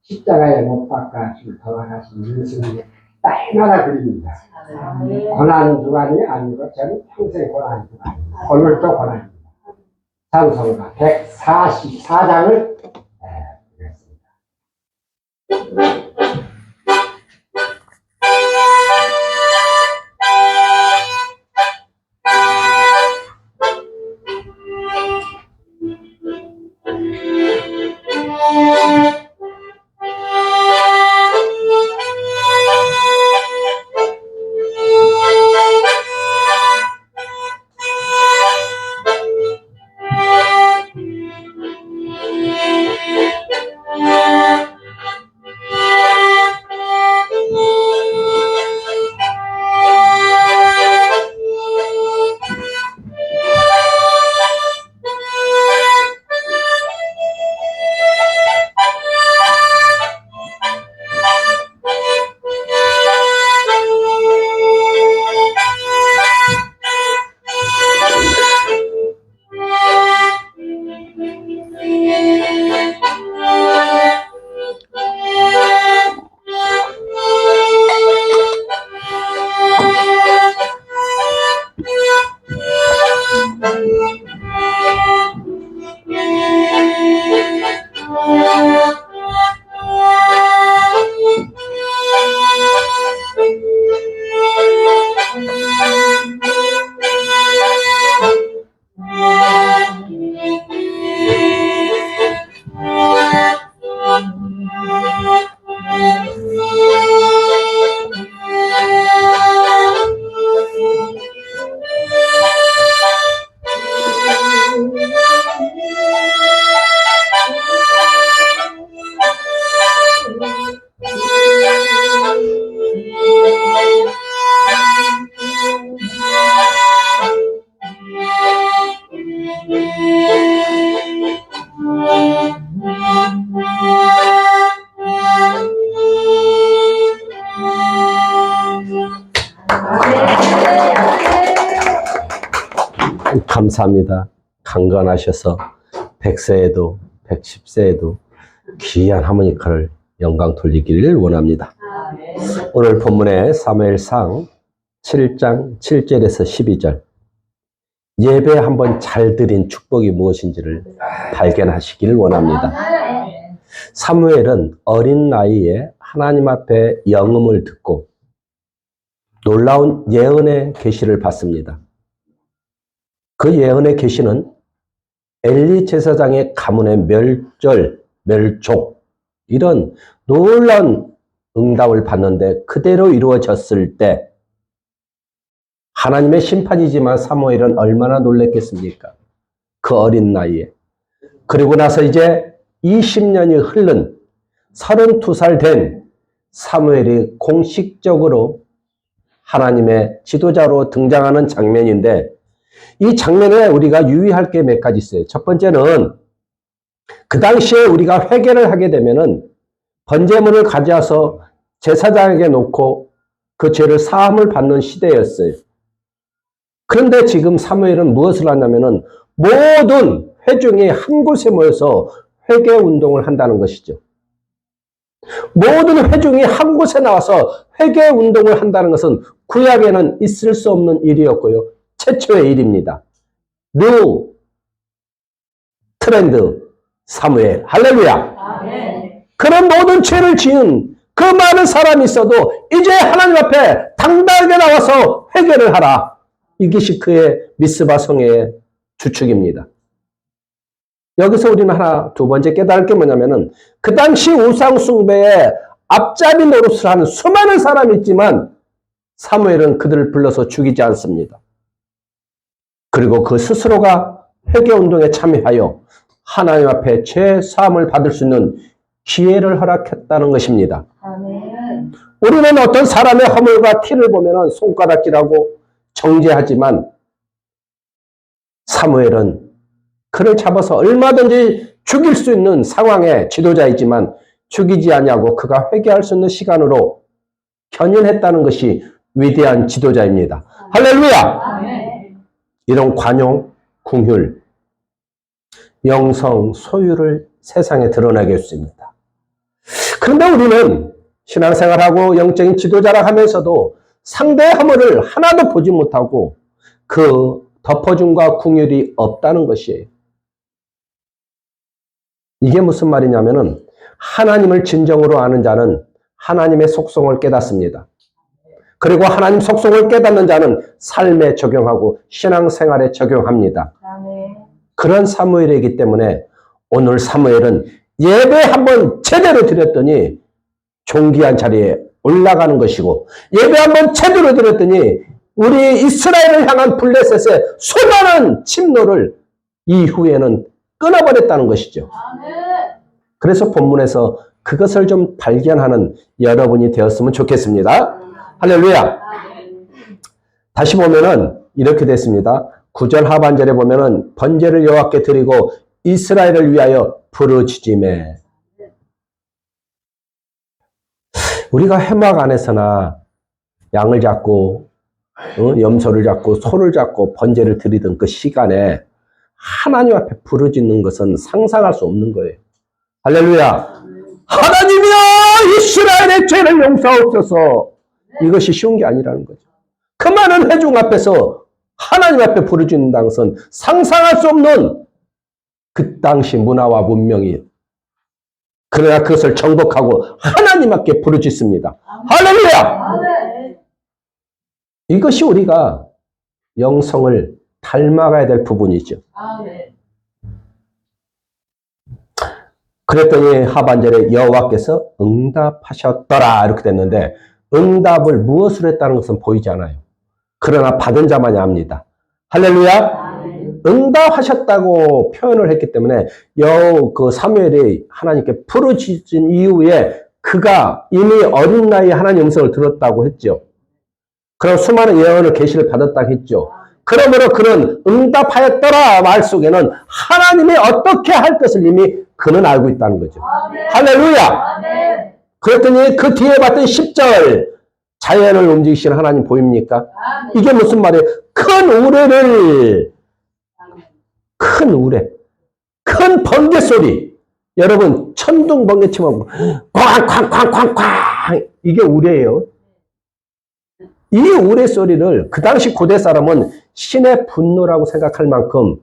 십자가에 못 박아서 돌아가신 예수님의 딸마다 그립니다. 고난 주간이 아니고 저는 평생 고난 주간입니다. 오늘도 고난입니다. 찬송가 144장을 드렸습니다. 감사합니다. 강건하셔서 100세에도 110세에도 귀한 하모니카를 영광 돌리기를 원합니다. 오늘 본문의 사무엘상 7장 7절에서 12절 예배 한번 잘 드린 축복이 무엇인지를 발견하시기를 원합니다. 사무엘은 어린 나이에 하나님 앞에 영음을 듣고 놀라운 예언의 계시를 받습니다. 그 예언의 계시는 엘리 제사장의 가문의 멸족 이런 놀라운 응답을 받는데 그대로 이루어졌을 때 하나님의 심판이지만 사무엘은 얼마나 놀랐겠습니까? 그 어린 나이에. 그리고 나서 이제 20년이 흐른 32살 된 사무엘이 공식적으로 하나님의 지도자로 등장하는 장면인데 이 장면에 우리가 유의할 게 몇 가지 있어요. 첫 번째는 그 당시에 우리가 회개를 하게 되면은 번제물을 가져와서 제사장에게 놓고 그 죄를 사함을 받는 시대였어요. 그런데 지금 사무엘은 무엇을 하냐면은 모든 회중이 한 곳에 모여서 회개 운동을 한다는 것이죠. 모든 회중이 한 곳에 나와서 회개 운동을 한다는 것은 구약에는 있을 수 없는 일이었고요. 최초의 일입니다. 뉴 트렌드 사무엘 할렐루야. 아멘. 그런 모든 죄를 지은 그 많은 사람이 있어도 이제 하나님 앞에 당당하게 나와서 회개를 하라. 이것이 그의 미스바 성회의 주축입니다. 여기서 우리는 두 번째 깨달을 게 뭐냐면은 그 당시 우상 숭배에 앞잡이 노릇을 하는 수많은 사람이 있지만 사무엘은 그들을 불러서 죽이지 않습니다. 그리고 그 스스로가 회개운동에 참여하여 하나님 앞에 죄 사함을 받을 수 있는 기회를 허락했다는 것입니다. 아멘. 우리는 어떤 사람의 허물과 티를 보면 손가락질하고 정죄하지만 사무엘은 그를 잡아서 얼마든지 죽일 수 있는 상황의 지도자이지만 죽이지 아니하고 그가 회개할 수 있는 시간으로 견인했다는 것이 위대한 지도자입니다. 할렐루야! 아멘. 이런 관용, 궁휼, 영성, 소유를 세상에 드러나게 했습니다. 그런데 우리는 신앙생활하고 영적인 지도자라 하면서도 상대의 허물을 하나도 보지 못하고 그 덮어줌과 긍휼이 없다는 것이에요. 이게 무슨 말이냐면은 하나님을 진정으로 아는 자는 하나님의 속성을 깨닫습니다. 그리고 하나님 속성을 깨닫는 자는 삶에 적용하고 신앙생활에 적용합니다. 그런 사무엘이기 때문에 오늘 사무엘은 예배 한번 제대로 드렸더니 존귀한 자리에 올라가는 것이고, 예배 한번 제대로 드렸더니 우리 이스라엘을 향한 블레셋의 수많은 침노를 이후에는 끊어버렸다는 것이죠. 그래서 본문에서 그것을 좀 발견하는 여러분이 되었으면 좋겠습니다. 할렐루야. 다시 보면은 이렇게 됐습니다. 9절 하반절에 보면은 번제를 여호와께 드리고 이스라엘을 위하여 부르짖으매. 우리가 회막 안에서나 양을 잡고 염소를 잡고 소를 잡고 번제를 드리던 그 시간에 하나님 앞에 부르짖는 것은 상상할 수 없는 거예요. 할렐루야. 하나님이여 이스라엘의 죄를 용서하옵소서. 이것이 쉬운 게 아니라는 거죠. 그 많은 회중 앞에서 하나님 앞에 부르짖는다는 것은 상상할 수 없는 그 당시 문화와 문명이, 그러나 그것을 정복하고 하나님 앞에 부르짖습니다. 할렐루야! 이것이 우리가 영성을 닮아가야 될 부분이죠. 그랬더니 하반절에 여호와께서 응답하셨더라 이렇게 됐는데, 응답을 무엇으로 했다는 것은 보이지 않아요. 그러나 받은 자만이 압니다. 할렐루야! 응답하셨다고 표현을 했기 때문에 그 사무엘이 하나님께 부르짖은 이후에 그가 이미 어린 나이에 하나님 음성을 들었다고 했죠. 그럼 수많은 예언을 계시를 받았다고 했죠. 그러므로 그는 응답하였더라 말 속에는 하나님이 어떻게 할 것을 이미 그는 알고 있다는 거죠. 할렐루야! 그랬더니 그 뒤에 봤던 10절 자연을 움직이시는 하나님 보입니까? 이게 무슨 말이에요? 큰 우레, 큰 번개 소리. 여러분 천둥 번개 치면 쾅쾅쾅쾅쾅 이게 우레예요. 이 우레 소리를 그 당시 고대 사람은 신의 분노라고 생각할 만큼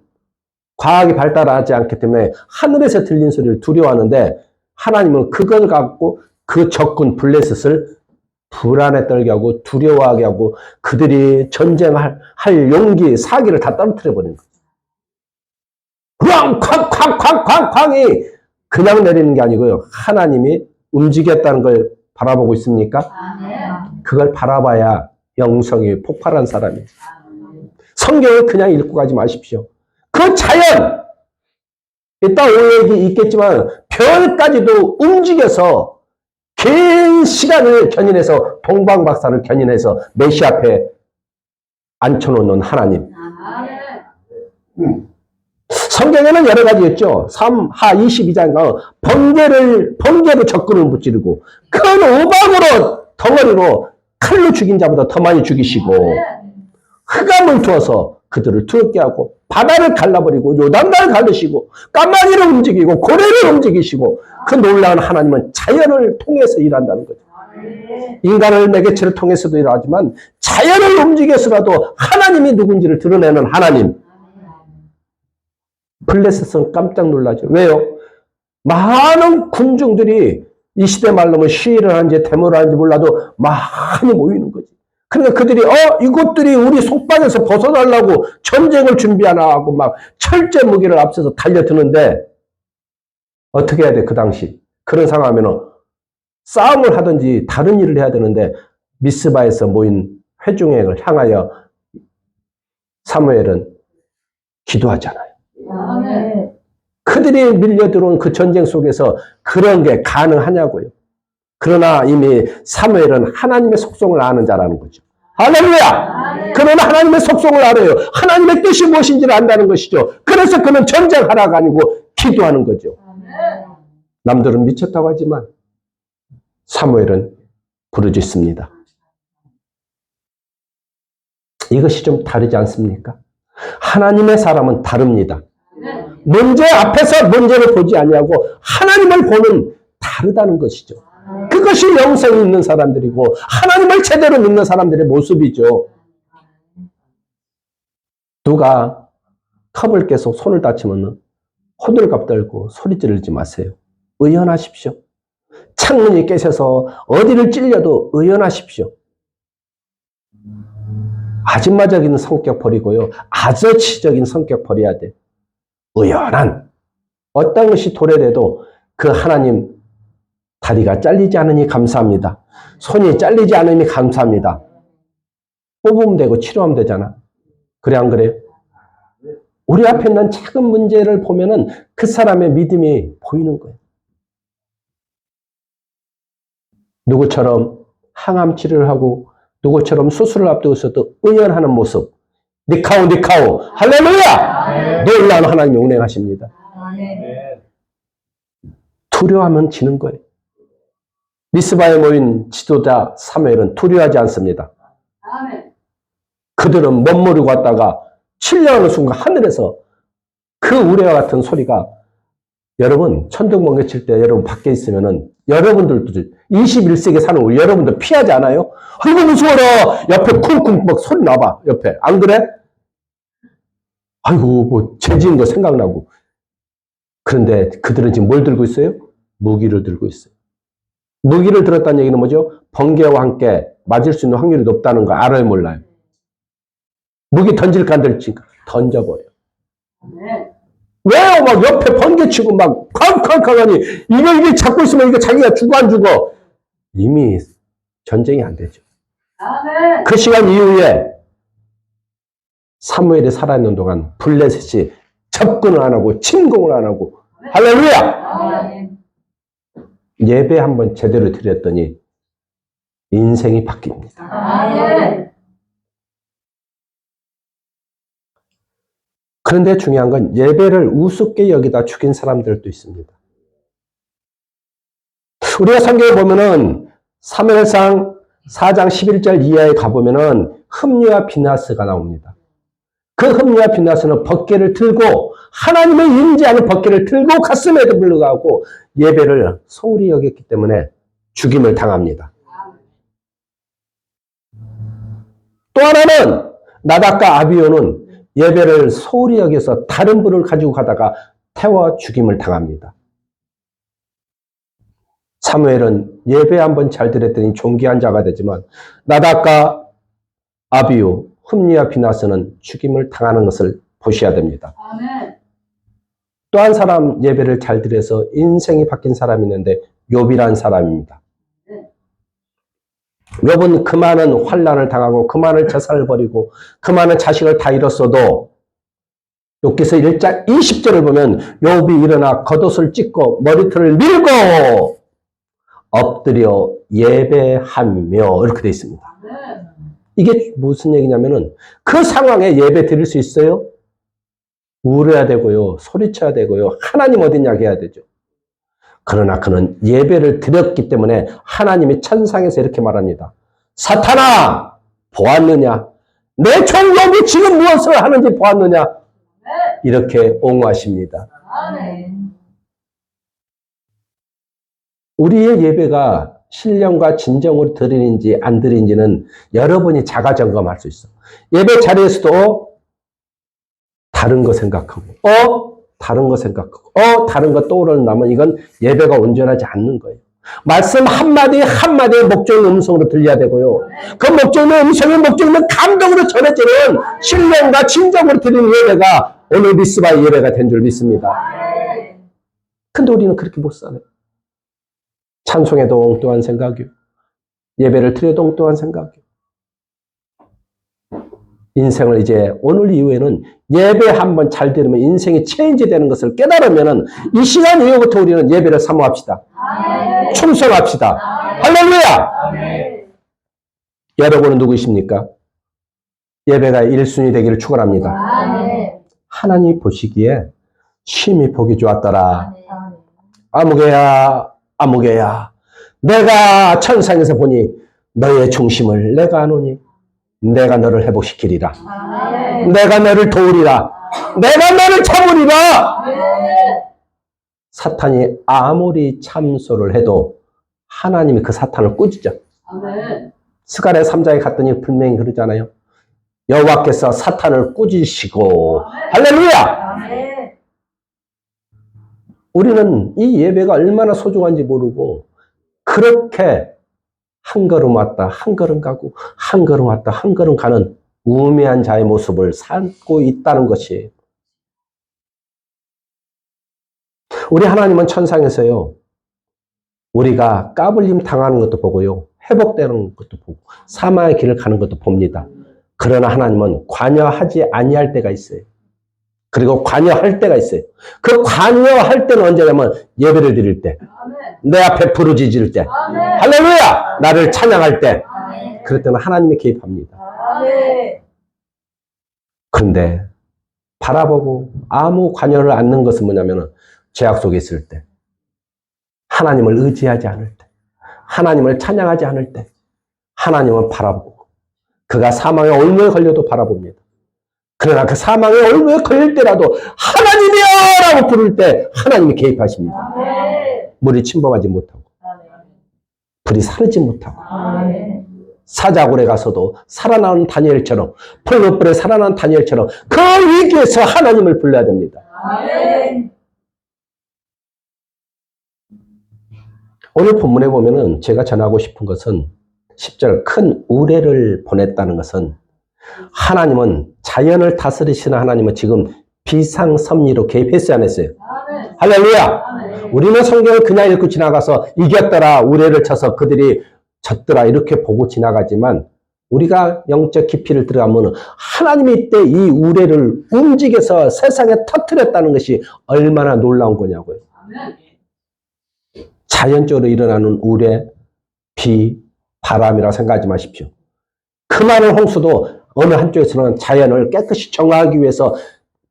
과학이 발달하지 않기 때문에 하늘에서 들린 소리를 두려워하는데, 하나님은 그걸 갖고 그 적군 블레셋을 불안에 떨게 하고 두려워하게 하고 그들이 전쟁할 용기, 사기를 다 떨어뜨려 버리는 거죠. 쾅쾅쾅쾅쾅쾅이 그냥 내리는 게 아니고요. 하나님이 움직였다는 걸 바라보고 있습니까? 그걸 바라봐야 영성이 폭발한 사람이에요. 성경을 그냥 읽고 가지 마십시오. 그 자연, 이따 오해가 있겠지만 별까지도 움직여서 긴 시간을 견인해서 동방박사를 견인해서 메시 앞에 앉혀놓는 하나님. 성경에는 여러 가지 있죠. 3하 22장 번개로 적군을 무찌르고 큰 우박으로 덩어리로 칼로 죽인 자보다 더 많이 죽이시고 흑암을 두어서 그들을 두렵게 하고 바다를 갈라버리고 요단강을 갈르시고 까마귀를 움직이고 고래를 움직이시고, 그 놀라운 하나님은 자연을 통해서 일한다는 거죠. 인간을 매개체를 통해서도 일하지만 자연을 움직여서라도 하나님이 누군지를 드러내는 하나님. 블레셋은 깜짝 놀라죠. 왜요? 많은 군중들이 이 시대 말로는 시위를 하는지 데모를 하는지 몰라도 많이 모이는 거지. 그러니까 그들이 이것들이 우리 속박에서 벗어나려고 전쟁을 준비하나 하고 막 철제 무기를 앞서서 달려드는데 어떻게 해야 돼? 그 당시 그런 상황이면 싸움을 하든지 다른 일을 해야 되는데, 미스바에서 모인 회중을 향하여 사무엘은 기도하잖아요. 그들이 밀려들어온 그 전쟁 속에서 그런 게 가능하냐고요. 그러나 이미 사무엘은 하나님의 속성을 아는 자라는 거죠. 할렐루야! 그러나 하나님의 속성을 알아요. 하나님의 뜻이 무엇인지를 안다는 것이죠. 그래서 그는 전쟁하라가 아니고 기도하는 거죠. 남들은 미쳤다고 하지만 사무엘은 부르짖습니다. 이것이 좀 다르지 않습니까? 하나님의 사람은 다릅니다. 문제 앞에서 문제를 보지 아니하고 하나님을 보는 다르다는 것이죠. 이것이 영성이 있는 사람들이고 하나님을 제대로 믿는 사람들의 모습이죠. 누가 컵을 계속 손을 다치면 호들갑 떨고 소리 지르지 마세요. 의연하십시오. 창문이 깨져서 어디를 찔려도 의연하십시오. 아줌마적인 성격 버리고요. 아저씨적인 성격 버려야 돼. 의연한 어떤 것이 도래돼도 그 하나님 다리가 잘리지 않으니 감사합니다. 손이 잘리지 않으니 감사합니다. 뽑으면 되고 치료하면 되잖아. 그래 안 그래요? 우리 앞에 있는 작은 문제를 보면은 그 사람의 믿음이 보이는 거예요. 누구처럼 항암 치료를 하고 누구처럼 수술을 앞두고서도 의연하는 모습. 니카오 니카오 할렐루야! 놀라운 하나님이 운행하십니다. 두려워하면 지는 거예요. 미스바에 모인 지도자 사무엘은 두려워하지 않습니다. 그들은 멋모르고 왔다가 7년하는 순간 하늘에서 그 우레와 같은 소리가 여러분 천둥번개 칠 때 여러분 밖에 있으면은 여러분들도 21세기에 사는 우리 여러분들 피하지 않아요? 아이고 무서워라 옆에 쿵쿵 막 소리 나봐 옆에 안 그래? 아이고 뭐 죄 지은 거 생각나고 그런데 그들은 지금 뭘 들고 있어요? 무기를 들고 있어요. 무기를 들었다는 얘기는 뭐죠? 번개와 함께 맞을 수 있는 확률이 높다는 거 알아요 몰라요? 무기 던질까 안 던질까? 던져버려. 왜요? 막 옆에 번개 치고 막 쾅쾅쾅 하니 이거 잡고 있으면 이거 자기가 죽어 안 죽어? 이미 전쟁이 안 되죠. 그 시간 이후에 사무엘이 살아있는 동안 블레셋이 접근을 안 하고 침공을 안 하고 할렐루야! 예배 한번 제대로 드렸더니 인생이 바뀝니다. 그런데 중요한 건 예배를 우습게 여기다 죽인 사람들도 있습니다. 우리가 성경에 보면은 사무엘상 4장 11절 이하에 가보면은 흠리와 비나스가 나옵니다. 그 흠리와 비나스는 벗개를 들고 하나님의 임재하는 벗개를 들고 가슴에도 불러가고 예배를 소홀히 여겼기 때문에 죽임을 당합니다. 또 하나는 나답과 아비오는 예배를 소홀히 여겨서 다른 분을 가지고 가다가 태워 죽임을 당합니다. 사무엘은 예배 한번 잘 드렸더니 존귀한 자가 되지만 나답과 아비오, 흠리와 비나스는 죽임을 당하는 것을 보셔야 됩니다. 또 한 사람 예배를 잘 드려서 인생이 바뀐 사람이 있는데 욥이라는 사람입니다. 욥은 그 많은 환난을 당하고 그 많은 재산을 버리고 그 많은 자식을 다 잃었어도 욥기서 1장 20절을 보면 욥이 일어나 겉옷을 찢고 머리털을 밀고 엎드려 예배하며 이렇게 되어 있습니다. 이게 무슨 얘기냐면은 그 상황에 예배 드릴 수 있어요? 울어야 되고요. 소리쳐야 되고요. 하나님 어딨냐 해야 되죠. 그러나 그는 예배를 드렸기 때문에 하나님이 천상에서 이렇게 말합니다. 사탄아 보았느냐? 내 종 욥이 지금 무엇을 하는지 보았느냐? 이렇게 옹호하십니다. 우리의 예배가 신령과 진정으로 드리는지 안 드리는지는 여러분이 자가 점검할 수 있어. 예배 자리에서도 다른 거 생각하고 다른 거 생각하고 다른 거 떠오르는 이건 예배가 온전하지 않는 거예요. 말씀 한마디 한마디의 목적인 음성으로 들려야 되고요. 그 목적인 음성의 목적은 감동으로 전해지는 신령과 진정으로 드리는 예배가 오늘 미스바의 예배가 된 줄 믿습니다. 근데 우리는 그렇게 못 살아요. 찬송에도 엉뚱한 생각이요. 예배를 드려도 엉뚱한 생각이요. 인생을 이제 오늘 이후에는 예배 한번 잘 들으면 인생이 체인지 되는 것을 깨달으면은 이 시간 이후부터 우리는 예배를 사모합시다. 충성합시다. 할렐루야! 여러분은 누구십니까? 예배가 1순위 되기를 축원합니다. 하나님이 보시기에 심히 보기 좋았더라. 아무개야 아무개야 내가 천상에서 보니 너의 중심을 내가 아노니 내가 너를 회복시키리라. 내가 너를 도우리라. 내가 너를 참으리라. 사탄이 아무리 참소를 해도 하나님이 그 사탄을 꾸짖죠. 아멘. 스가랴 3장에 갔더니 분명히 그러잖아요. 여호와께서 사탄을 꾸짖으시고 할렐루야! 아멘. 우리는 이 예배가 얼마나 소중한지 모르고 그렇게 한 걸음 왔다 한 걸음 가고 한 걸음 왔다 한 걸음 가는 우매한 자의 모습을 삼고 있다는 것이, 우리 하나님은 천상에서요 우리가 까불림 당하는 것도 보고요 회복되는 것도 보고 사망의 길을 가는 것도 봅니다. 그러나 하나님은 관여하지 아니할 때가 있어요. 그리고 관여할 때가 있어요. 그 관여할 때는 언제냐면 예배를 드릴 때, 아멘. 내 앞에 부르짖을 때, 아멘. 할렐루야! 나를 찬양할 때, 아멘. 그럴 때는 하나님이 개입합니다. 아멘. 그런데 바라보고 아무 관여를 않는 것은 뭐냐면 죄악 속에 있을 때, 하나님을 의지하지 않을 때, 하나님을 찬양하지 않을 때, 하나님은 바라보고 그가 사망의 올무에 걸려도 바라봅니다. 그러나 그 사망의 올무에 걸릴 때라도 하나님이여! 라고 부를 때 하나님이 개입하십니다. 아멘. 물이 침범하지 못하고 아멘. 불이 사르지 못하고 아멘. 사자굴에 가서도 살아나온 다니엘처럼, 풀무불에 살아난 다니엘처럼 그 위기에서 하나님을 불러야 됩니다. 아멘. 오늘 본문에 보면은 제가 전하고 싶은 것은 10절 큰 우레를 보냈다는 것은, 하나님은 자연을 다스리시는 하나님은 지금 비상섭리로 개입했어요, 안 했어요? 아멘. 할렐루야! 아멘. 우리는 성경을 그냥 읽고 지나가서 이겼더라, 우레를 쳐서 그들이 졌더라 이렇게 보고 지나가지만, 우리가 영적 깊이를 들어가면 하나님이 이때 이 우레를 움직여서 세상에 터뜨렸다는 것이 얼마나 놀라운 거냐고요. 아멘. 자연적으로 일어나는 우레, 비, 바람이라고 생각하지 마십시오. 그 많은 홍수도 어느 한쪽에서는 자연을 깨끗이 정화하기 위해서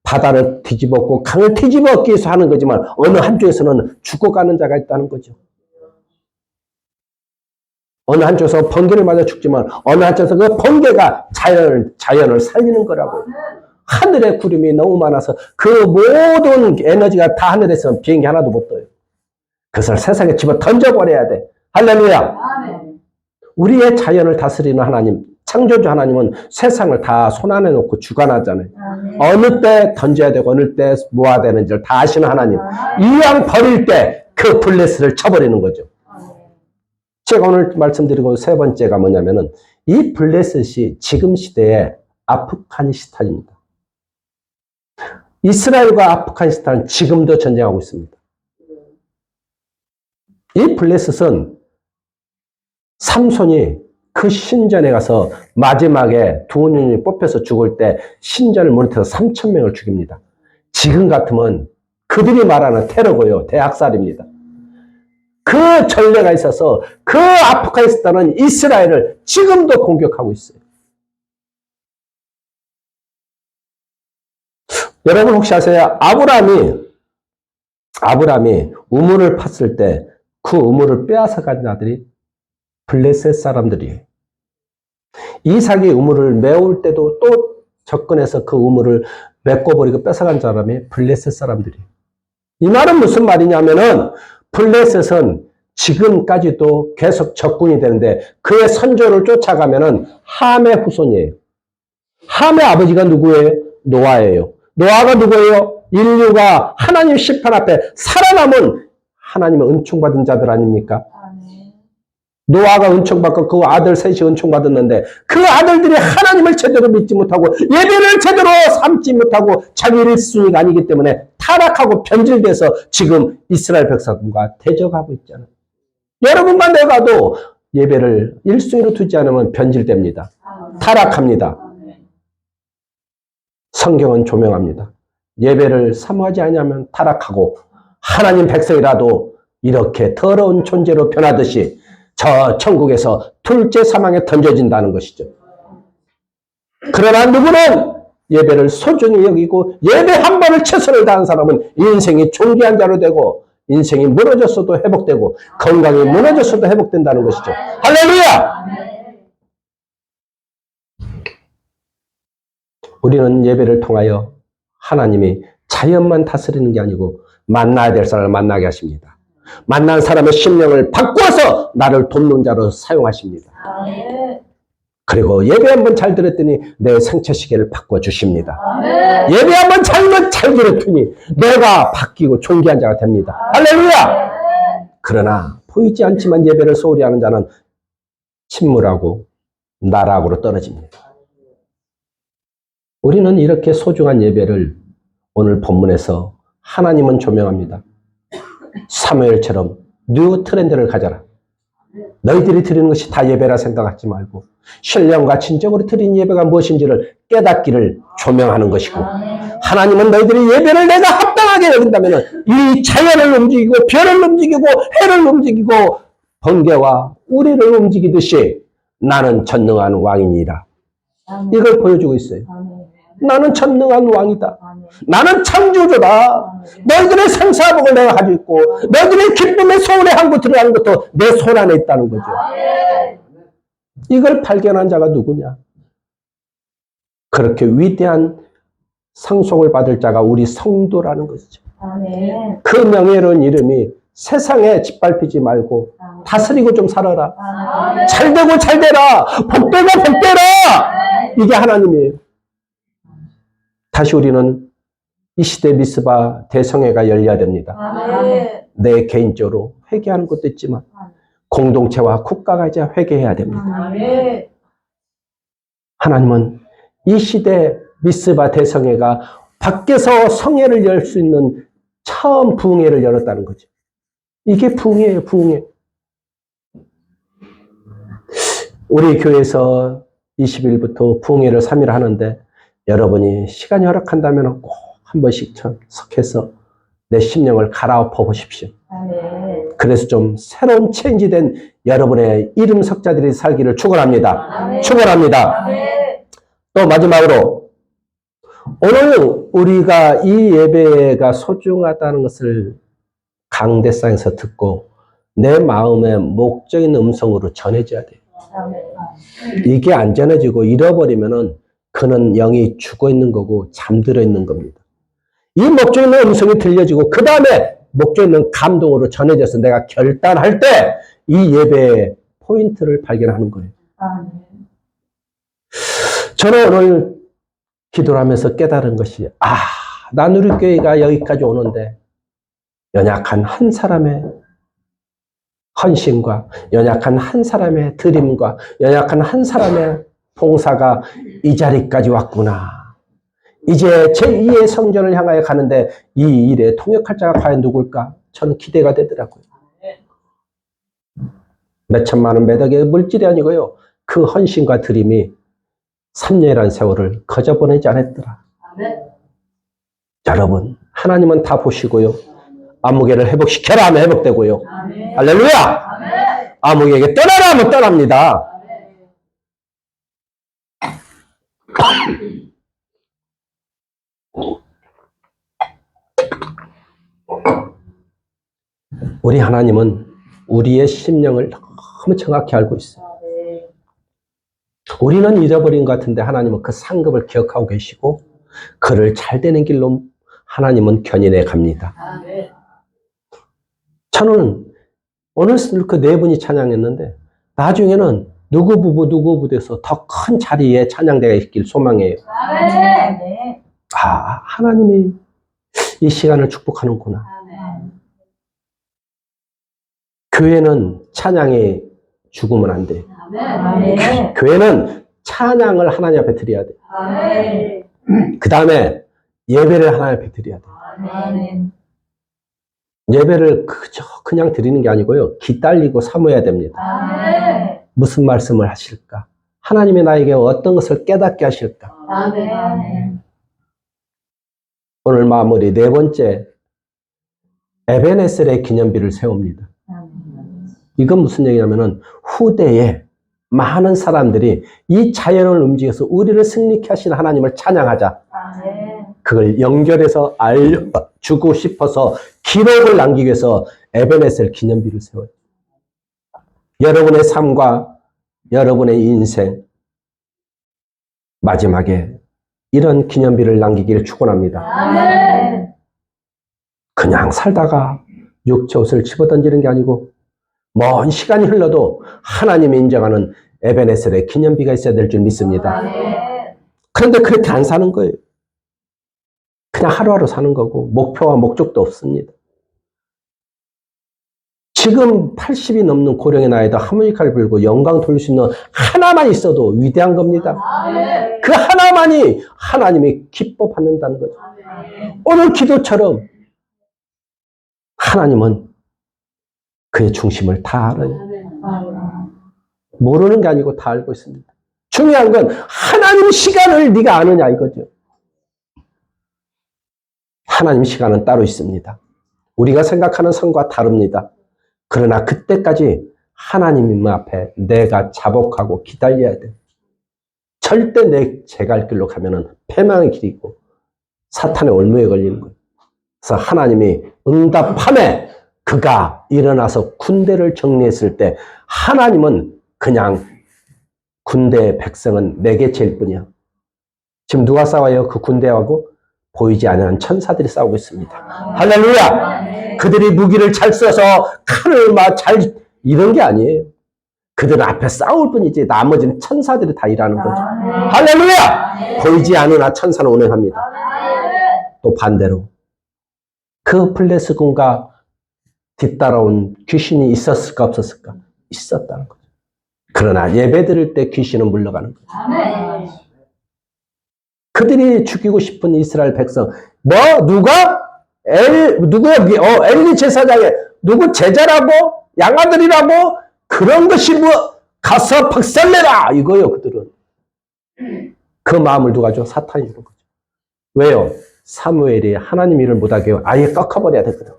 바다를 뒤집었고 강을 뒤집었기 위해서 하는 거지만, 어느 한쪽에서는 죽어가는 자가 있다는 거죠. 어느 한쪽에서 번개를 맞아 죽지만 어느 한쪽에서 그 번개가 자연을 살리는 거라고요. 하늘에 구름이 너무 많아서 그 모든 에너지가 다 하늘에서 비행기 하나도 못 떠요. 그것을 세상에 집어 던져버려야 돼. 할렐루야! 아멘. 우리의 자연을 다스리는 하나님, 창조주 하나님은 세상을 다 손안에 놓고 주관하잖아요. 아멘. 어느 때 던져야 되고 어느 때 모아야 되는지를 다 아시는 하나님. 이왕 버릴 때 그 블레스를 쳐버리는 거죠. 제가 오늘 말씀드리고 세 번째가 뭐냐면은, 이 블레셋이 지금 시대의 아프가니스탄입니다. 이스라엘과 아프가니스탄은 지금도 전쟁하고 있습니다. 이 블레셋은 삼손이 그 신전에 가서 마지막에 두 눈이 뽑혀서 죽을 때 신전을 무너뜨려서 3,000명을 죽입니다. 지금 같으면 그들이 말하는 테러고요, 대학살입니다. 그 전례가 있어서 그 아프가니스탄은 이스라엘을 지금도 공격하고 있어요. 여러분 혹시 아세요? 아브라함이 우물을 팠을 때 그 우물을 빼앗아 간 자들이 블레셋 사람들이에요. 이삭이 우물을 메울 때도 또 접근해서 그 우물을 메꿔버리고 뺏어간 사람이 블레셋 사람들이에요. 이 말은 무슨 말이냐면은, 블레셋은 지금까지도 계속 적군이 되는데 그의 선조를 쫓아가면은 함의 후손이에요. 함의 아버지가 누구예요? 노아예요. 노아가 누구예요? 인류가 하나님 심판 앞에 살아남은 하나님의 은총받은 자들 아닙니까? 아멘. 노아가 은총받고 그 아들 셋이 은총받았는데 그 아들들이 하나님을 제대로 믿지 못하고 예배를 제대로 삼지 못하고 자기 1순위가 아니기 때문에 타락하고 변질돼서 지금 이스라엘 백성과 대적하고 있잖아요. 여러분과 내가도 예배를 1순위로 두지 않으면 변질됩니다. 타락합니다. 아멘. 성경은 조명합니다. 예배를 사모하지 않으면 타락하고 하나님 백성이라도 이렇게 더러운 존재로 변하듯이 저 천국에서 둘째 사망에 던져진다는 것이죠. 그러나 누구는 예배를 소중히 여기고 예배 한 번을 최선을 다한 사람은 인생이 존귀한 자로 되고, 인생이 무너졌어도 회복되고 건강이 무너졌어도 회복된다는 것이죠. 할렐루야! 아멘. 우리는 예배를 통하여 하나님이 자연만 다스리는 게 아니고 만나야 될 사람을 만나게 하십니다. 만난 사람의 심령을 바꾸어서 나를 돕는 자로 사용하십니다. 아멘. 그리고 예배 한번 잘 들었더니 내 생체 시계를 바꿔주십니다. 아멘. 예배 한번 잘 들었더니 내가 바뀌고 존귀한 자가 됩니다. 할렐루야! 그러나 보이지 않지만 예배를 소홀히 하는 자는 침묵하고 나락으로 떨어집니다. 우리는 이렇게 소중한 예배를 오늘 본문에서 하나님은 조명합니다. 사무엘처럼 뉴 트렌드를 가져라. 너희들이 드리는 것이 다 예배라 생각하지 말고 신령과 진정으로 드리는 예배가 무엇인지를 깨닫기를 조명하는 것이고, 하나님은 너희들이 예배를 내가 합당하게 여긴다면 이 자연을 움직이고 별을 움직이고 해를 움직이고 번개와 우리를 움직이듯이 나는 전능한 왕이니라. 이걸 보여주고 있어요. 나는 전능한 왕이다. 나는 창조주다. 너희들의 생사복을 내가 가지고 있고 너희들의 기쁨의 소원에 한 곳 들어가는 것도 내 손 안에 있다는 거죠. 이걸 발견한 자가 누구냐? 그렇게 위대한 상속을 받을 자가 우리 성도라는 것이죠. 그 명예로운 이름이 세상에 짓밟히지 말고 다스리고 좀 살아라. 잘되고 잘되라. 복되고 복되라. 이게 하나님이에요. 다시 우리는 이 시대 미스바 대성회가 열려야 됩니다. 내 개인적으로 회개하는 것도 있지만 공동체와 국가가 이제 회개해야 됩니다. 하나님은 이 시대 미스바 대성회가 밖에서 성회를 열 수 있는 처음 부흥회를 열었다는 거죠. 이게 부흥회예요, 부흥회. 우리 교회에서 20일부터 부흥회를 3일 하는데 여러분이 시간이 허락한다면 꼭 한 번씩 참석해서 내 심령을 갈아엎어 보십시오. 그래서 좀 새로운 체인지된 여러분의 이름 석자들이 살기를 축원합니다. 축원합니다. 또 마지막으로 오늘 우리가 이 예배가 소중하다는 것을 강대상에서 듣고 내 마음의 목적인 음성으로 전해져야 돼요. 이게 안 전해지고 잃어버리면은 그는 영이 죽어 있는 거고 잠들어 있는 겁니다. 이 목적 있는 음성이 들려지고 그 다음에 목적 있는 감동으로 전해져서 내가 결단할 때 이 예배의 포인트를 발견하는 거예요. 저는 오늘 기도를 하면서 깨달은 것이, 난 우리 교회가 여기까지 오는데 연약한 한 사람의 헌신과 연약한 한 사람의 드림과 연약한 한 사람의 봉사가 이 자리까지 왔구나. 이제 제2의 성전을 향하여 가는데 이 일에 통역할 자가 과연 누굴까? 저는 기대가 되더라고요. 몇 천만 원 매덕의 물질이 아니고요. 그 헌신과 드림이 3년이라는 세월을 거저 보내지 않았더라. 여러분, 하나님은 다 보시고요. 아무개를 회복시켜라 하면 회복되고요. 할렐루야! 아무개에게 떠나라 하면 떠납니다. 우리 하나님은 우리의 심령을 너무 정확히 알고 있어요. 우리는 잃어버린 것 같은데 하나님은 그 상급을 기억하고 계시고 그를 잘 되는 길로 하나님은 견인해 갑니다. 저는 오늘 그 네 분이 찬양했는데 나중에는 누구 부부 돼서 더 큰 자리에 찬양대가 있길 소망해요. 하나님이 이 시간을 축복하는구나. 교회는 찬양이 죽으면 안 돼. 교회는 찬양을 하나님 앞에 드려야 돼. 그 다음에 예배를 하나님 앞에 드려야 돼. 예배를 그냥 드리는 게 아니고요. 기다리고 사모해야 됩니다. 무슨 말씀을 하실까? 하나님이 나에게 어떤 것을 깨닫게 하실까? 오늘 마무리 네 번째, 에베네셀의 기념비를 세웁니다. 이건 무슨 얘기냐면은 후대에 많은 사람들이 이 자연을 움직여서 우리를 승리케 하신 하나님을 찬양하자. 그걸 연결해서 알려주고 싶어서 기록을 남기기 위해서 에베네셀 기념비를 세워요. 여러분의 삶과 여러분의 인생 마지막에 이런 기념비를 남기기를 축원합니다. 그냥 살다가 육체 옷을 집어던지는 게 아니고 먼 시간이 흘러도 하나님이 인정하는 에베네셀의 기념비가 있어야 될 줄 믿습니다. 그런데 그렇게 안 사는 거예요. 그냥 하루하루 사는 거고 목표와 목적도 없습니다. 지금 80이 넘는 고령의 나이에도 하모니카를 불고 영광 돌릴 수 있는 하나만 있어도 위대한 겁니다. 그 하나만이 하나님이 기뻐 받는다는 거죠. 오늘 기도처럼 하나님은 그의 중심을 다 알아요. 모르는 게 아니고 다 알고 있습니다. 중요한 건 하나님 시간을 네가 아느냐 이거죠. 하나님 시간은 따로 있습니다. 우리가 생각하는 선과 다릅니다. 그러나 그때까지 하나님 앞에 내가 자복하고 기다려야 돼. 절대 제 갈 길로 가면은 패망의 길이고 사탄의 올무에 걸리는 거예요. 그래서 하나님이 응답함에 그가 일어나서 군대를 정리했을 때 하나님은 그냥 군대의 백성은 내게 제일 뿐이야. 지금 누가 싸워요? 그 군대하고 보이지 않는 천사들이 싸우고 있습니다. 할렐루야! 그들이 무기를 잘 써서 칼을 막 잘 이런 게 아니에요. 그들은 앞에 싸울 뿐이지 나머지는 천사들이 다 일하는 거죠. 할렐루야! 보이지 않으나 천사는 운행합니다. 또 반대로 그 블레스군과 뒤따라온 귀신이 있었을까 없었을까? 있었다는 거죠. 그러나 예배 드릴 때 귀신은 물러가는 거죠. 그들이 죽이고 싶은 이스라엘 백성, 누가? 엘리 제사장의 누구 제자라고? 양아들이라고? 그런 것이 가서 박살내라! 이거요, 그들은. 그 마음을 누가 줘? 사탄이 주는 거죠. 왜요? 사무엘이 하나님 일을 못하게 아예 꺾어버려야 되거든.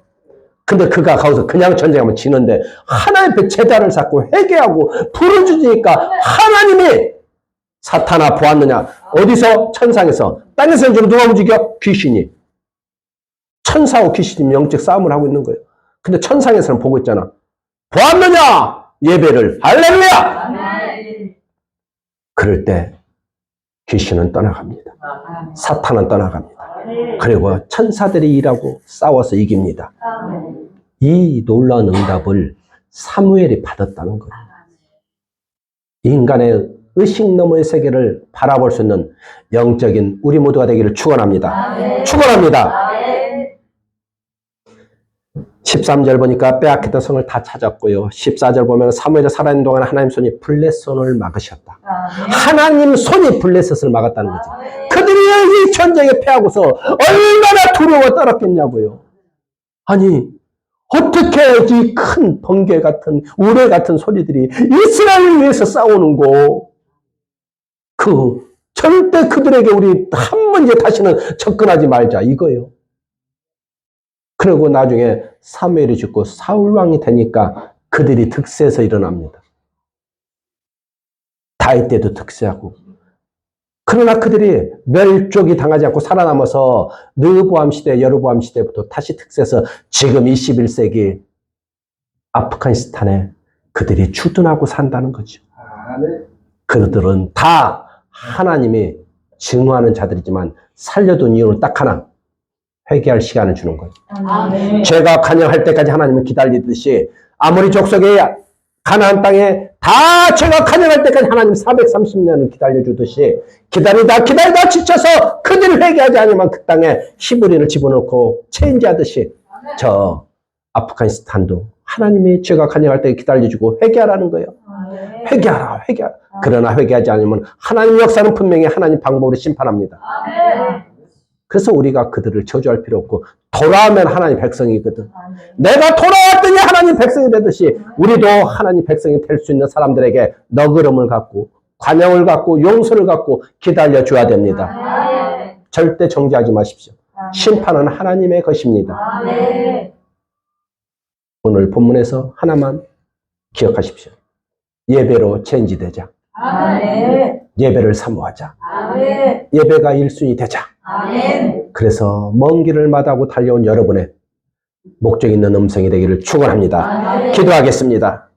근데 그가 거기서 그냥 전쟁하면 지는데 하나님의 제자를 쌓고 회개하고 부르짖으니까 하나님이 사탄아 보았느냐? 어디서? 천상에서. 땅에서는 지금 누가 움직여? 귀신이. 천사와 귀신이 영적 싸움을 하고 있는 거예요. 근데 천상에서는 보고 있잖아. 보았느냐? 예배를. 할렐루야! 그럴 때 귀신은 떠나갑니다. 사탄은 떠나갑니다. 그리고 천사들이 일하고 싸워서 이깁니다. 이 놀라운 응답을 사무엘이 받았다는 거예요. 인간의 의식 너머의 세계를 바라볼 수 있는 영적인 우리 모두가 되기를 축원합니다. 축원합니다. 13절 보니까 빼앗겼던 성을 다 찾았고요. 14절 보면 사무엘이 살아있는 동안 하나님 손이 블레셋을 막으셨다. 하나님 손이 블레셋을 막았다는 거지. 그들이 이 전쟁에 패하고서 얼마나 두려워 떨었겠냐고요. 아니 어떻게 이 큰 번개 같은 우레 같은 소리들이 이스라엘을 위해서 싸우는고. 절대 그들에게 우리 한 번 이제 다시는 접근하지 말자 이거예요. 그리고 나중에 사무엘이 죽고 사울 왕이 되니까 그들이 득세해서 일어납니다. 다윗 때도 득세하고. 그러나 그들이 멸족이 당하지 않고 살아남아서 르호보암 시대, 여로보암 시대부터 다시 득세해서 지금 21세기 아프가니스탄에 그들이 주둔하고 산다는 거죠. 그들은 다 하나님이 증오하는 자들이지만 살려둔 이유는 딱 하나. 회개할 시간을 주는 거예요. 죄가 간영할 때까지 하나님은 기다리듯이 아모리 족속의 가나안 땅에 다 죄가 간영할 때까지 하나님 430년을 기다려주듯이 기다리다 지쳐서 그들이 회개하지 않으면 그 땅에 히브리를 집어넣고 체인지하듯이 저 아프가니스탄도 하나님이 죄가 간영할 때 기다려주고 회개하라는 거예요. 회개하라. 그러나 회개하지 않으면 하나님 역사는 분명히 하나님 방법으로 심판합니다. 그래서 우리가 그들을 저주할 필요 없고 돌아오면 하나님 백성이거든. 내가 돌아왔더니 하나님 백성이 되듯이 우리도 하나님 백성이 될 수 있는 사람들에게 너그러움을 갖고 관용을 갖고 용서를 갖고 기다려줘야 됩니다. 절대 정죄하지 마십시오. 심판은 하나님의 것입니다. 오늘 본문에서 하나만 기억하십시오. 예배로 체인지되자. 예배를 사모하자. 예배가 1순위 되자. 그래서 먼 길을 마다하고 달려온 여러분의 목적 있는 음성이 되기를 축원합니다. 기도하겠습니다.